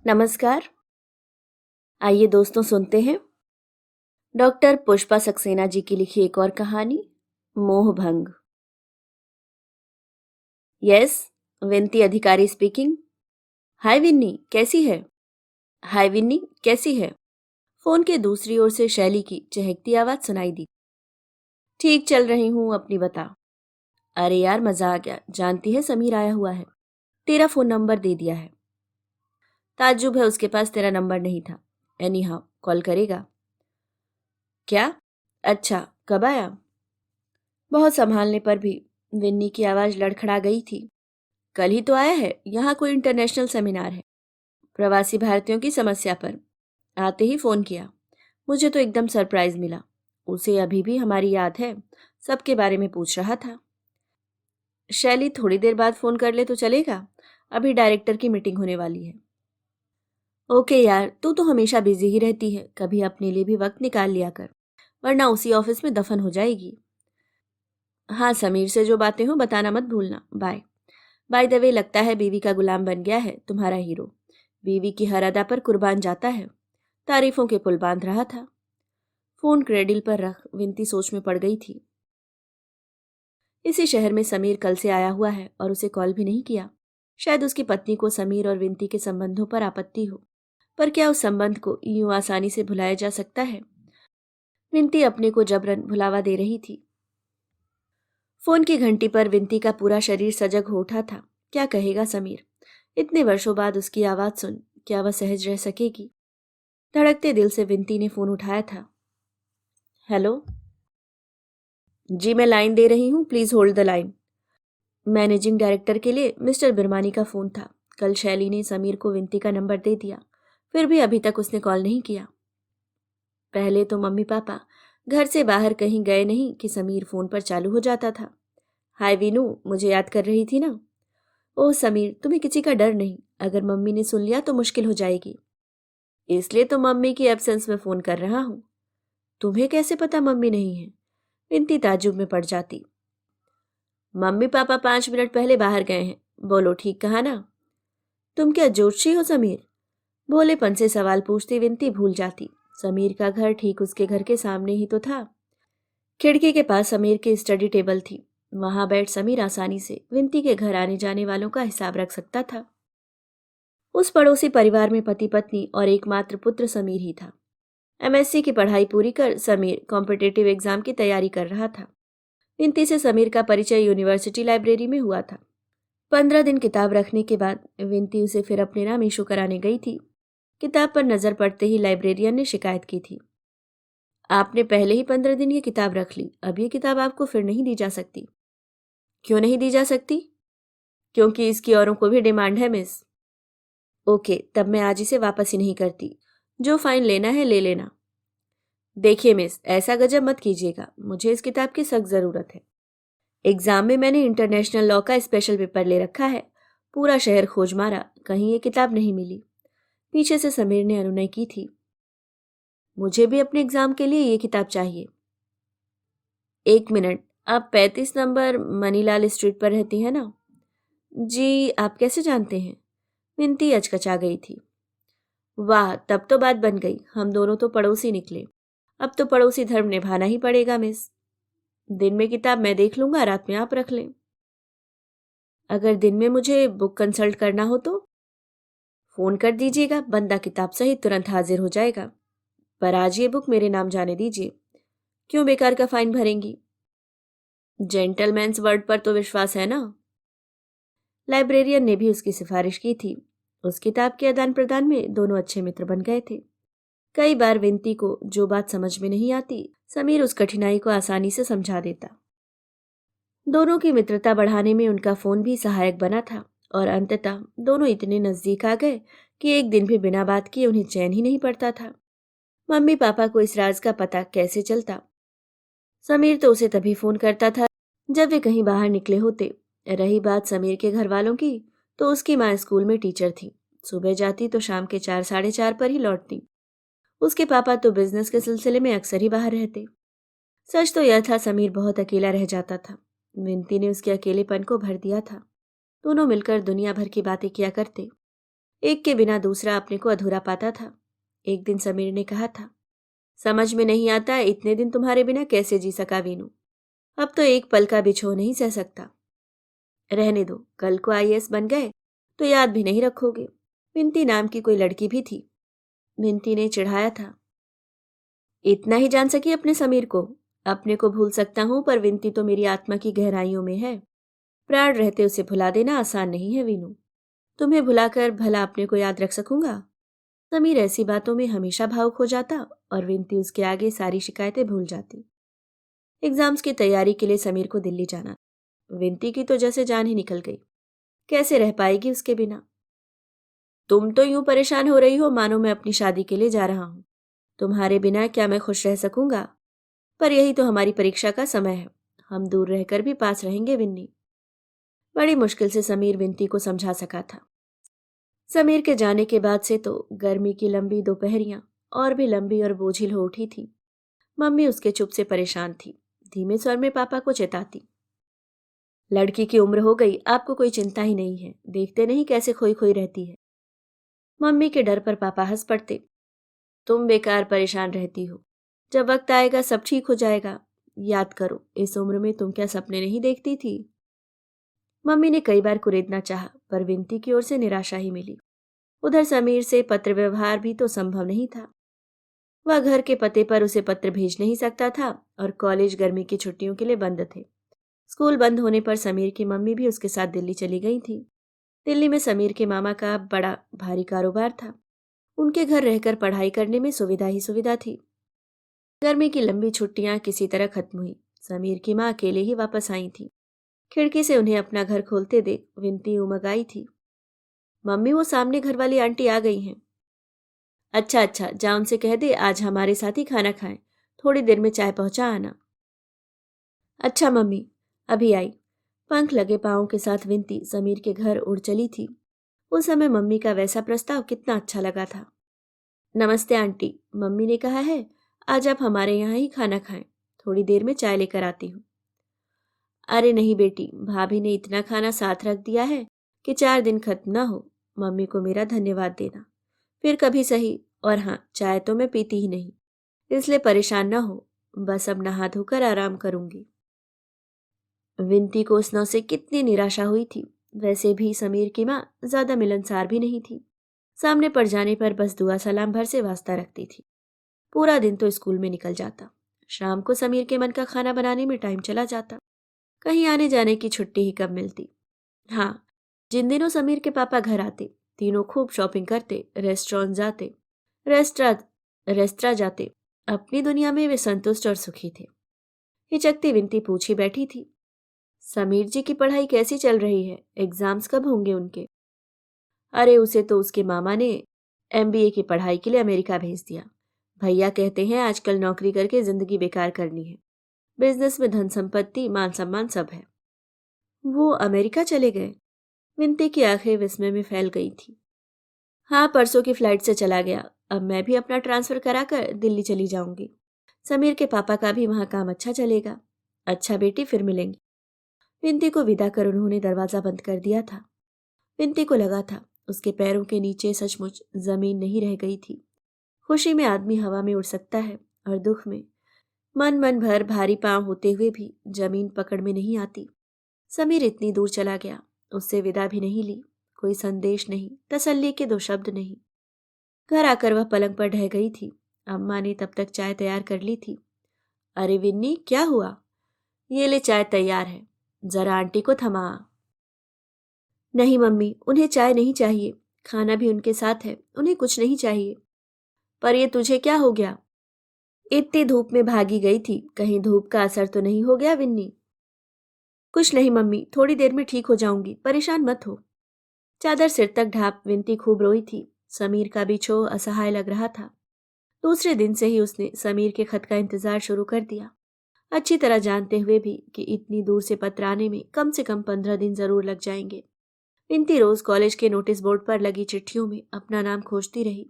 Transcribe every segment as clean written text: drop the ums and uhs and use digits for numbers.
नमस्कार। आइए दोस्तों सुनते हैं डॉक्टर पुष्पा सक्सेना जी की लिखी एक और कहानी, मोहभंग। यस, विनती अधिकारी स्पीकिंग। हाय विन्नी, कैसी है? हाय विन्नी, कैसी है? फोन के दूसरी ओर से शैली की चहकती आवाज सुनाई दी। ठीक चल रही हूँ, अपनी बता। अरे यार, मजा आ गया। जानती है समीर आया हुआ है, तेरा फोन नंबर दे दिया है। ताज्जुब है, उसके पास तेरा नंबर नहीं था। एनी हाउ, कॉल करेगा क्या? अच्छा, कब आया? बहुत संभालने पर भी विन्नी की आवाज लड़खड़ा गई थी। कल ही तो आया है। यहाँ कोई इंटरनेशनल सेमिनार है, प्रवासी भारतीयों की समस्या पर। आते ही फोन किया। मुझे तो एकदम सरप्राइज मिला। उसे अभी भी हमारी याद है, सबके बारे में पूछ रहा था। शैली, थोड़ी देर बाद फोन कर ले तो चलेगा? अभी डायरेक्टर की मीटिंग होने वाली है। ओके यार, तू तो हमेशा बिजी ही रहती है, कभी अपने लिए भी वक्त निकाल लिया कर, वरना उसी ऑफिस में दफन हो जाएगी। हाँ, समीर से जो बातें हो बताना मत भूलना। बाय। बाय द वे, लगता है बीवी का गुलाम बन गया है तुम्हारा हीरो। बीवी की हर अदा पर कुर्बान जाता है। तारीफों के पुल बांध रहा था। फोन क्रेडिल पर रख विनती सोच में पड़ गई थी। इसी शहर में समीर कल से आया हुआ है और उसे कॉल भी नहीं किया। शायद उसकी पत्नी को समीर और विनती के संबंधों पर आपत्ति हो, पर क्या उस संबंध को यूं आसानी से भुलाया जा सकता है? विनती अपने को जबरन भुलावा दे रही थी। फोन की घंटी पर विनती का पूरा शरीर सजग हो उठा था। क्या कहेगा समीर? इतने वर्षों बाद उसकी आवाज सुन क्या वह सहज रह सकेगी? धड़कते दिल से विनती ने फोन उठाया था। हेलो। जी, मैं लाइन दे रही हूँ, please hold the line. Managing director के लिए मिस्टर बिरमानी का फोन था। कल शैली ने समीर को विनती का नंबर दे दिया, फिर भी अभी तक उसने कॉल नहीं किया। पहले तो मम्मी पापा घर से बाहर कहीं गए नहीं कि समीर फोन पर चालू हो जाता था। हाय वीनू, मुझे याद कर रही थी ना? ओह समीर, तुम्हें किसी का डर नहीं। अगर मम्मी ने सुन लिया तो मुश्किल हो जाएगी, इसलिए तो मम्मी की एब्सेंस में फोन कर रहा हूँ। तुम्हें कैसे पता मम्मी नहीं है? विनती ताज्जुब में पड़ जाती। मम्मी पापा 5 मिनट पहले बाहर गए हैं। बोलो, ठीक कहा ना? तुम क्या जोशी हो समीर? भोलेपन से सवाल पूछती विनती भूल जाती। समीर का घर ठीक उसके घर के सामने ही तो था। खिड़की के पास समीर की स्टडी टेबल थी। वहां बैठ समीर आसानी से विनती के घर आने जाने वालों का हिसाब रख सकता था। उस पड़ोसी परिवार में पति पत्नी और एकमात्र पुत्र समीर ही था। एमएससी की पढ़ाई पूरी कर समीर कॉम्पिटिटिव एग्जाम की तैयारी कर रहा था। विनती से समीर का परिचय यूनिवर्सिटी लाइब्रेरी में हुआ था। 15 दिन किताब रखने के बाद विनती उसे फिर अपने नाम इशू कराने गई थी। किताब पर नजर पड़ते ही लाइब्रेरियन ने शिकायत की थी। आपने पहले ही 15 दिन ये किताब रख ली, अब ये किताब आपको फिर नहीं दी जा सकती। क्यों नहीं दी जा सकती? क्योंकि इसकी औरों को भी डिमांड है मिस। ओके, तब मैं आज इसे वापस ही नहीं करती। जो फाइन लेना है ले लेना। देखिए मिस, ऐसा गजब मत कीजिएगा, मुझे इस किताब की सख्त जरूरत है। एग्जाम में मैंने इंटरनेशनल लॉ का स्पेशल पेपर ले रखा है। पूरा शहर खोज मारा, कहीं ये किताब नहीं मिली। पीछे से समीर ने अनुनय की थी। मुझे भी अपने एग्जाम के लिए ये किताब चाहिए। एक मिनट, आप 35 नंबर मनीलाल स्ट्रीट पर रहती हैं ना? जी, आप कैसे जानते हैं? विनती अचकचा गई थी। वाह, तब तो बात बन गई। हम दोनों तो पड़ोसी निकले। अब तो पड़ोसी धर्म निभाना ही पड़ेगा मिस। दिन में किताब मैं देख लूंगा, रात में आप रख लें। अगर दिन में मुझे बुक कंसल्ट करना हो तो फोन कर दीजिएगा, बंदा किताब सहित तुरंत हाजिर हो जाएगा। पर आज ये बुक मेरे नाम जाने दीजिए। क्यों बेकार का फाइन भरेंगी? जेंटलमैन्स वर्ड पर तो विश्वास है ना? लाइब्रेरियन ने भी उसकी सिफारिश की थी। उस किताब के आदान प्रदान में दोनों अच्छे मित्र बन गए थे। कई बार विनती को जो बात समझ में नहीं आती, समीर उस कठिनाई को आसानी से समझा देता। दोनों की मित्रता बढ़ाने में उनका फोन भी सहायक बना था और अंततः दोनों इतने नजदीक आ गए कि एक दिन भी बिना बात किए उन्हें चैन ही नहीं पड़ता था। मम्मी पापा को इस राज का पता कैसे चलता? समीर तो उसे तभी फोन करता था जब वे कहीं बाहर निकले होते। रही बात समीर के घर वालों की, तो उसकी माँ स्कूल में टीचर थी। सुबह जाती तो शाम के 4 साढ़े 4 पर ही लौटती। उसके पापा तो बिजनेस के सिलसिले में अक्सर ही बाहर रहते। सच तो यह था, समीर बहुत अकेला रह जाता था। विनती ने उसके अकेलेपन को भर दिया था। दोनों मिलकर दुनिया भर की बातें किया करते। एक के बिना दूसरा अपने को अधूरा पाता था। एक दिन समीर ने कहा था, समझ में नहीं आता इतने दिन तुम्हारे बिना कैसे जी सका वीनू। अब तो एक पल का बिछोह नहीं सह सकता। रहने दो, कल को आईएएस बन गए तो याद भी नहीं रखोगे। विंती नाम की कोई लड़की भी थी। विंती ने चिढ़ाया था। इतना ही जान सकी अपने समीर को। अपने को भूल सकता हूं, पर विंती तो मेरी आत्मा की गहराइयों में है। प्राण रहते उसे भुला देना आसान नहीं है वीनू। तुम्हें भुलाकर भला अपने को याद रख सकूंगा? समीर ऐसी बातों में हमेशा भावुक हो जाता और विंती उसके आगे सारी शिकायतें भूल जाती। एग्जाम्स की तैयारी के लिए समीर को दिल्ली जाना। विंती की तो जैसे जान ही निकल गई। कैसे रह पाएगी उसके बिना? तुम तो यूं परेशान हो रही हो मानो मैं अपनी शादी के लिए जा रहा हूं। तुम्हारे बिना क्या मैं खुश रह सकूंगा? पर यही तो हमारी परीक्षा का समय है। हम दूर रहकर भी पास रहेंगे विन्नी। बड़ी मुश्किल से समीर विंती को समझा सका था। समीर के जाने के बाद से तो गर्मी की लंबी दोपहरियां और भी लंबी और बोझिल हो उठी थी। मम्मी उसके चुप से परेशान थी। धीमे स्वर में पापा को चेताती, लड़की की उम्र हो गई, आपको कोई चिंता ही नहीं है। देखते नहीं कैसे खोई खोई रहती है। मम्मी के डर पर पापा हंस पड़ते। तुम बेकार परेशान रहती हो। जब वक्त आएगा सब ठीक हो जाएगा। याद करो, इस उम्र में तुम क्या सपने नहीं देखती थी? मम्मी ने कई बार कुरेदना चाहा, पर विनती की ओर से निराशा ही मिली। उधर समीर से पत्र व्यवहार भी तो संभव नहीं था। वह घर के पते पर उसे पत्र भेज नहीं सकता था और कॉलेज गर्मी की छुट्टियों के लिए बंद थे। स्कूल बंद होने पर समीर की मम्मी भी उसके साथ दिल्ली चली गई थी। दिल्ली में समीर के मामा का बड़ा भारी कारोबार था। उनके घर रहकर पढ़ाई करने में सुविधा ही सुविधा थी। गर्मी की लंबी छुट्टियां किसी तरह खत्म हुई। समीर की माँ अकेले ही वापस आई थी। खिड़की से उन्हें अपना घर खोलते देख विनती उमग आई थी। मम्मी, वो सामने घर वाली आंटी आ गई हैं। अच्छा अच्छा, जा उनसे कह दे आज हमारे साथ ही खाना खाएं। थोड़ी देर में चाय पहुंचा आना। अच्छा मम्मी, अभी आई। पंख लगे पांवों के साथ विनती समीर के घर उड़ चली थी। उस समय मम्मी का वैसा प्रस्ताव कितना अच्छा लगा था। नमस्ते आंटी, मम्मी ने कहा है आज आप हमारे यहाँ ही खाना खाएं। थोड़ी देर में चाय लेकर आती हूँ। अरे नहीं बेटी, भाभी ने इतना खाना साथ रख दिया है कि 4 दिन खत्म ना हो। मम्मी को मेरा धन्यवाद देना। फिर कभी सही। और हाँ, चाय तो मैं पीती ही नहीं, इसलिए परेशान ना हो। बस अब नहा धोकर आराम करूंगी। विनती को उस नौ से कितनी निराशा हुई थी। वैसे भी समीर की माँ ज्यादा मिलनसार भी नहीं थी। सामने पड़ जाने पर बस दुआ सलाम भर से वास्ता रखती थी। पूरा दिन तो स्कूल में निकल जाता। शाम को समीर के मन का खाना बनाने में टाइम चला जाता। कहीं आने जाने की छुट्टी ही कब मिलती। हाँ, जिन दिनों समीर के पापा घर आते, तीनों खूब शॉपिंग करते, रेस्टोरेंट जाते, रेस्ट्रा रेस्त्रा जाते। अपनी दुनिया में वे संतुष्ट और सुखी थे। हिचकती विनती पूछी बैठी थी, समीर जी की पढ़ाई कैसी चल रही है? एग्जाम्स कब होंगे उनके? अरे उसे तो उसके मामा ने एमबीए की पढ़ाई के लिए अमेरिका भेज दिया। भैया कहते हैं आजकल नौकरी करके जिंदगी बेकार करनी है। बिजनेस में धन संपत्ति मान सम्मान सब है। वो अमेरिका चले गए? विनती की आंखें विस्मय में फैल गई थी। हाँ, परसों की फ्लाइट से चला गया। अब मैं भी अपना ट्रांसफर कराकर दिल्ली चली जाऊंगी। समीर के पापा का भी वहां काम अच्छा चलेगा। अच्छा बेटी, फिर मिलेंगे। विनती को विदा कर उन्होंने दरवाजा बंद कर दिया था। विनती को लगा था उसके पैरों के नीचे सचमुच जमीन नहीं रह गई थी। खुशी में आदमी हवा में उड़ सकता है और दुख में मन मन भर भारी पांव होते हुए भी जमीन पकड़ में नहीं आती। समीर इतनी दूर चला गया, उससे विदा भी नहीं ली। कोई संदेश नहीं, तसल्ली के 2 शब्द नहीं। घर आकर वह पलंग पर ढह गई थी। अम्मा ने तब तक चाय तैयार कर ली थी। अरे विन्नी, क्या हुआ? ये ले चाय तैयार है, जरा आंटी को थमा। नहीं मम्मी, उन्हें चाय नहीं चाहिए। खाना भी उनके साथ है, उन्हें कुछ नहीं चाहिए। पर ये तुझे क्या हो गया? इतनी धूप में भागी गई थी, कहीं धूप का असर तो नहीं हो गया विन्नी? कुछ नहीं मम्मी, थोड़ी देर में ठीक हो जाऊंगी, परेशान मत हो। चादर सिर तक ढाप विनती खूब रोई थी। समीर का भी छोह असहाय लग रहा था। दूसरे दिन से ही उसने समीर के खत का इंतजार शुरू कर दिया, अच्छी तरह जानते हुए भी कि इतनी दूर से पत्र आने में कम से कम 15 दिन जरूर लग जाएंगे। विनती रोज कॉलेज के नोटिस बोर्ड पर लगी चिट्ठियों में अपना नाम खोजती रही।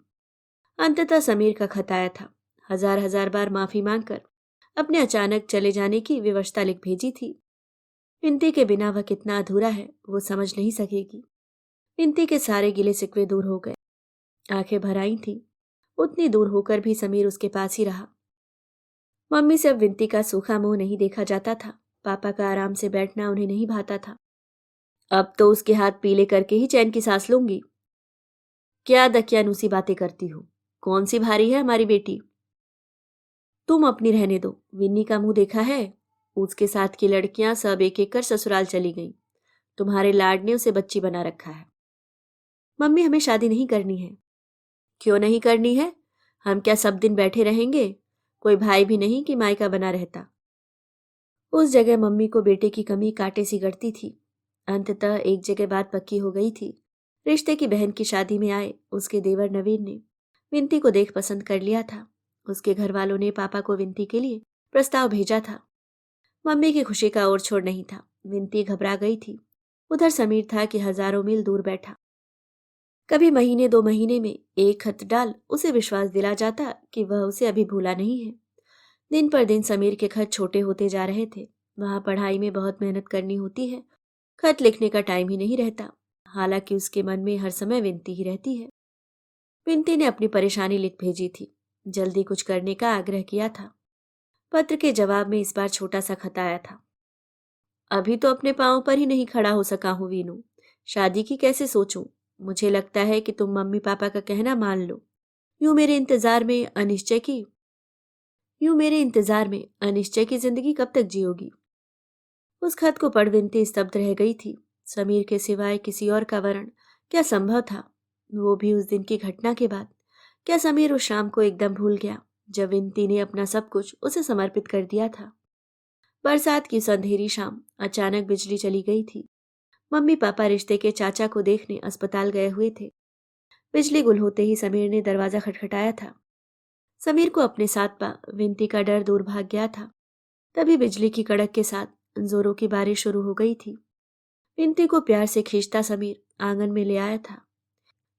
अंततः समीर का खत आया था। हजार हजार बार माफी मांगकर अपने अचानक चले जाने की विवशता लिख भेजी थी। विनती के बिना वह कितना अधूरा है वो समझ नहीं सकेगी। विनती के सारे गिले शिकवे दूर हो गए। आंखें भर आई थीं। उतनी दूर होकर भी समीर उसके पास ही रहा। मम्मी से अब विनती का सूखा मुंह नहीं देखा जाता था। पापा का आराम से बैठना उन्हें नहीं भाता था। अब तो उसके हाथ पीले करके ही चैन की सांस लूंगी। क्या दकियानूसी बातें करती हो? कौन सी भारी है हमारी बेटी? तुम अपनी रहने दो। विन्नी का मुंह देखा है? उसके साथ की लड़कियां सब एक एक कर ससुराल चली गईं। तुम्हारे लाड ने उसे बच्ची बना रखा है। मम्मी, हमें शादी नहीं करनी है। क्यों नहीं करनी है? हम क्या सब दिन बैठे रहेंगे? कोई भाई भी नहीं कि मायका बना रहता। उस जगह मम्मी को बेटे की कमी कांटे सी गड़ती थी। अंततः एक जगह बात पक्की हो गई थी। रिश्ते की बहन की शादी में आए उसके देवर नवीन ने विनती को देख पसंद कर लिया था। उसके घर वालों ने पापा को विनती के लिए प्रस्ताव भेजा था। मम्मी की खुशी का और छोर नहीं था। विनती घबरा गई थी। उधर समीर था कि हजारों मील दूर बैठा। कभी महीने 2 महीने में एक खत डाल उसे विश्वास दिला जाता कि वह उसे अभी भूला नहीं है। दिन पर दिन समीर के खत छोटे होते जा रहे थे। वहां पढ़ाई में बहुत मेहनत करनी होती है। खत लिखने का टाइम ही नहीं रहता। हालांकि उसके मन में हर समय विनती ही रहती है। विनती ने अपनी परेशानी लिख भेजी थी। जल्दी कुछ करने का आग्रह किया था। पत्र के जवाब में इस बार छोटा सा खत आया था। अभी तो अपने पांव पर ही नहीं खड़ा हो सका हूं वीनू। शादी की कैसे सोचूं? मुझे लगता है कि तुम मम्मी पापा का कहना मान लो। यूं मेरे इंतजार में अनिश्चय की यूं मेरे इंतजार में अनिश्चय की जिंदगी कब तक जियोगी? उस खत को पढ़ विनती स्तब्ध रह गई थी। समीर के सिवाय किसी और का वरण क्या संभव था? वो भी उस दिन की घटना के बाद। क्या समीर उस शाम को एकदम भूल गया जब विनती ने अपना सब कुछ उसे समर्पित कर दिया था? बरसात की उस अंधेरी शाम अचानक बिजली चली गई थी। मम्मी पापा रिश्ते के चाचा को देखने अस्पताल गए हुए थे। बिजली गुल होते ही समीर ने दरवाजा खटखटाया था। समीर को अपने साथ पा विनती का डर दूर भाग गया था। तभी बिजली की कड़क के साथ जोरों की बारिश शुरू हो गई थी। विनती को प्यार से खींचता समीर आंगन में ले आया था।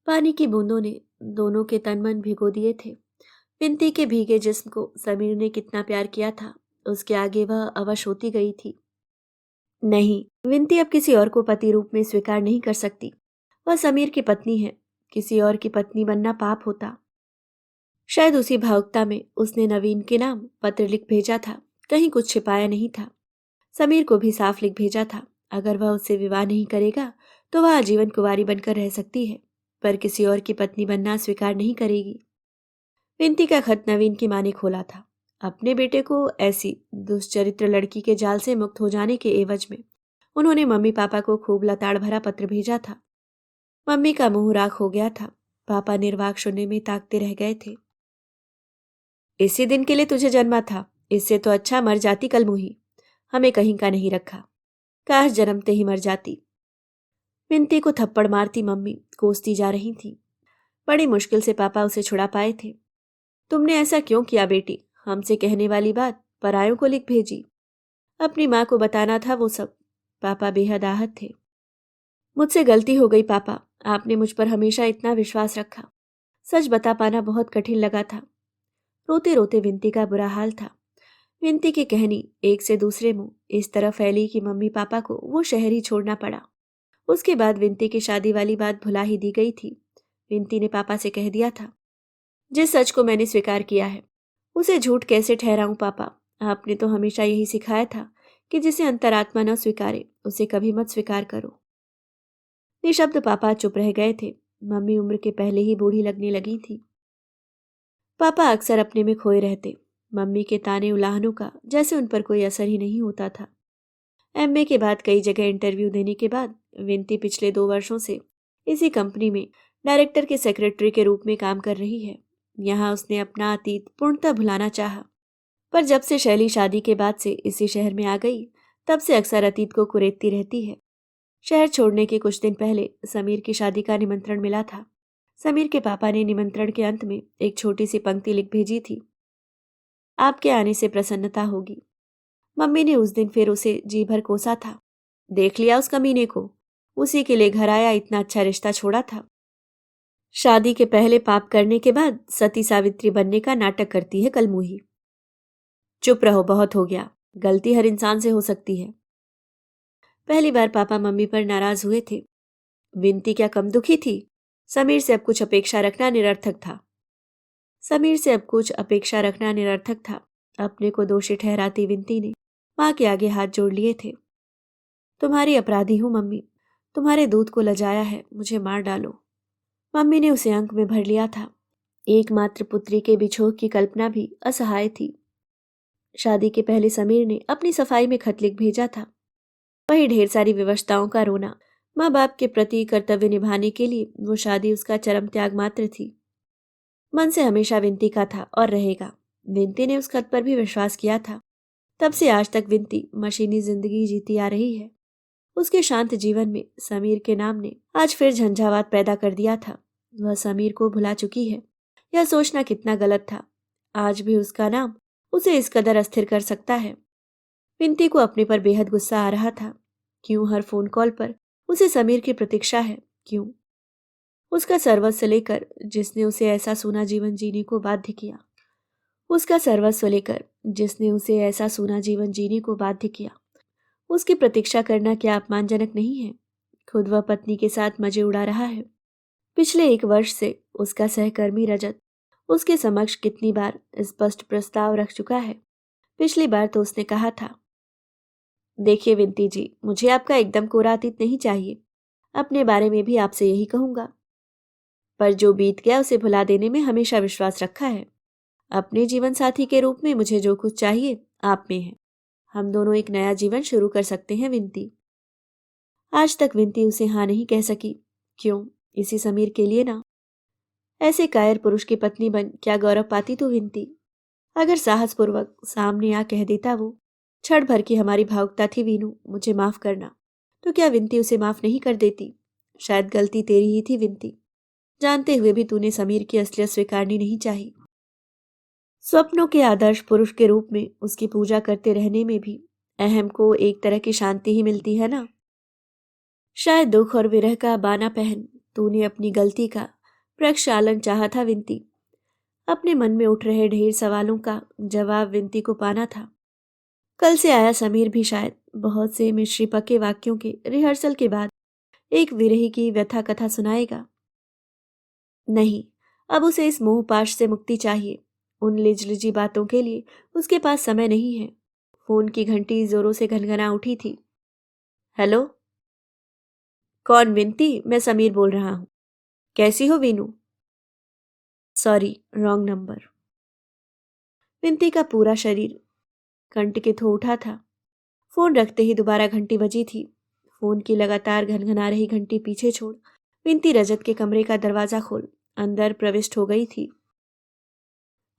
पानी की बूंदों ने दोनों के तन मन भिगो दिए थे। विनती के भीगे जिस्म को समीर ने कितना प्यार किया था, उसके आगे वह अवश होती गई थी। नहीं, विनती अब किसी और को पति रूप में स्वीकार नहीं कर सकती। वह समीर की पत्नी है। किसी और की पत्नी बनना पाप होता। शायद उसी भावुकता में उसने नवीन के नाम पत्र लिख भेजा था। कहीं कुछ छिपाया नहीं था। समीर को भी साफ लिख भेजा था। अगर वह उससे विवाह नहीं करेगा तो वह आजीवन कुंवारी बनकर रह सकती है, पर किसी और की पत्नी बनना स्वीकार नहीं करेगी। विनती का खत नवीन की मां ने खोला था। अपने बेटे को ऐसी दुष्चरित्र लड़की के जाल से मुक्त हो जाने के एवज में उन्होंने मम्मी पापा को खूब लताड़ भरा पत्र भेजा था। मम्मी का मुंह राख हो गया था। पापा निर्वाक शून्य में ताकते रह गए थे। इसी दिन के लिए तुझे जन्मा था। इससे तो अच्छा मर जाती कलमुही। हमें कहीं का नहीं रखा। काश जन्मते ही मर जाती। विनती को थप्पड़ मारती मम्मी कोसती जा रही थी। बड़ी मुश्किल से पापा उसे छुड़ा पाए थे। तुमने ऐसा क्यों किया बेटी? हमसे कहने वाली बात परायों को लिख भेजी। अपनी माँ को बताना था वो सब। पापा बेहद आहत थे। मुझसे गलती हो गई पापा। आपने मुझ पर हमेशा इतना विश्वास रखा। सच बता पाना बहुत कठिन लगा था। रोते रोते विनती का बुरा हाल था। विनती की कहनी एक से दूसरे मुंह इस तरह फैली कि मम्मी पापा को वो शहर ही छोड़ना पड़ा। उसके बाद विनती की शादी वाली बात भुला ही दी गई थी। विनती ने पापा से कह दिया था, जिस सच को मैंने स्वीकार किया है उसे झूठ कैसे ठहराऊं पापा? आपने तो हमेशा यही सिखाया था कि जिसे अंतरात्मा न स्वीकारे उसे कभी मत स्वीकार करो। निशब्द पापा चुप रह गए थे। मम्मी उम्र के पहले ही बूढ़ी लगने लगी थी। पापा अक्सर अपने में खोए रहते। मम्मी के ताने उलाहनों का जैसे उन पर कोई असर ही नहीं होता था। एमए के बाद कई जगह इंटरव्यू देने के बाद विनती पिछले 2 वर्षों से इसी कंपनी में डायरेक्टर के सेक्रेटरी के रूप में काम कर रही है। यहाँ उसने अपना अतीत पूर्णतः भुलाना चाहा, पर जब से शैली शादी के बाद से इसी शहर में आ गई तब से अक्सर अतीत को कुरेदती रहती है। शहर छोड़ने के कुछ दिन पहले समीर की शादी का निमंत्रण मिला था। समीर के पापा ने निमंत्रण के अंत में एक छोटी सी पंक्ति लिख भेजी थी, आपके आने से प्रसन्नता होगी। मम्मी ने उस दिन फिर उसे जी भर कोसा था। देख लिया उस कमीने को, उसी के लिए घर आया, इतना अच्छा रिश्ता छोड़ा था। शादी के पहले पाप करने के बाद सती सावित्री बनने का नाटक करती है कलमुही। चुप रहो, बहुत हो गया। गलती हर इंसान से हो सकती है। पहली बार पापा मम्मी पर नाराज हुए थे। विनती क्या कम दुखी थी? समीर से अब कुछ अपेक्षा रखना निरर्थक था। समीर से अब कुछ अपेक्षा रखना निरर्थक था। अपने को दोषी ठहराती विनती ने माँ के आगे हाथ जोड़ लिए थे। तुम्हारी अपराधी हूँ मम्मी, तुम्हारे दूध को लजाया है, मुझे मार डालो। मम्मी ने उसे अंक में भर लिया था। एकमात्र पुत्री के बिछोह की कल्पना भी असहाय थी। शादी के पहले समीर ने अपनी सफाई में खत लिख भेजा था। वही ढेर सारी विवशताओं का रोना। माँ बाप के प्रति कर्तव्य निभाने के लिए वो शादी उसका चरम त्याग मात्र थी। मन से हमेशा विनती का था और रहेगा। विनती ने उस खत पर भी विश्वास किया था। तब से आज तक विनती मशीनी जिंदगी जीती आ रही है। उसके शांत जीवन में समीर के नाम ने आज फिर झंझावात पैदा कर दिया था। वह समीर को भुला चुकी है। यह सोचना कितना गलत था। आज भी उसका नाम उसे इस कदर अस्थिर कर सकता है। विनती को अपने पर बेहद गुस्सा आ रहा था। क्यों हर फोन कॉल पर उसे समीर की प्रतीक्षा है? क्यों? उसका सर्वस्व लेकर जिसने उसे ऐसा सूना जीवन जीने को बाध्य किया। उसका सर्वस्व लेकर जिसने उसे ऐसा सूना जीवन जीने को बाध्य किया। उसकी प्रतीक्षा करना क्या अपमानजनक नहीं है? खुद वह पत्नी के साथ मजे उड़ा रहा है। पिछले 1 वर्ष से उसका सहकर्मी रजत उसके समक्ष कितनी बार स्पष्ट प्रस्ताव रख चुका है। पिछली बार तो उसने कहा था, देखिए विनती जी, मुझे आपका एकदम कोरा अतीत नहीं चाहिए। अपने बारे में भी आपसे यही कहूंगा। पर जो बीत गया उसे भुला देने में हमेशा विश्वास रखा है। अपने जीवन साथी के रूप में मुझे जो कुछ चाहिए आप में है। हम दोनों एक नया जीवन शुरू कर सकते हैं विनती। आज तक विनती उसे हाँ नहीं कह सकी। क्यों? इसी समीर के लिए ना। ऐसे कायर पुरुष की पत्नी बन क्या गौरव पाती तू विनती? अगर साहसपूर्वक सामने आ कह देता वो, क्षण भर की हमारी भावुकता थी वीनू, मुझे माफ करना, तो क्या विनती उसे माफ नहीं कर देती? शायद गलती तेरी ही थी विनती। जानते हुए भी तूने समीर की असलियत स्वीकारनी नहीं चाही। स्वप्नों के आदर्श पुरुष के रूप में उसकी पूजा करते रहने में भी अहम को एक तरह की शांति ही मिलती है ना। शायद दुख और विरह का बाना पहन तूने अपनी गलती का प्रक्षालन चाहा था विनती। अपने मन में उठ रहे ढेर सवालों का जवाब विनती को पाना था। कल से आया समीर भी शायद बहुत से मिश्री पके वाक्यों के रिहर्सल के बाद एक विरही की व्यथा कथा सुनाएगा। नहीं, अब उसे इस मोहपाश से मुक्ति चाहिए। उन लिजलिजी बातों के लिए उसके पास समय नहीं है। फोन की घंटी जोरों से घनघना उठी थी। हेलो? कौन विनती? मैं समीर बोल रहा हूँ। कैसी हो वीनू? Sorry, wrong number. विनती का पूरा शरीर कंटकित हो उठा था। फोन रखते ही दोबारा घंटी बजी थी। फोन की लगातार घनघना रही घंटी पीछे छोड़ विनती रजत के कमरे का दरवाजा खोल अंदर प्रविष्ट हो गई थी।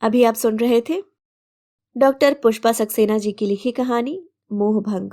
अभी आप सुन रहे थे डॉक्टर पुष्पा सक्सेना जी की लिखी कहानी मोहभंग।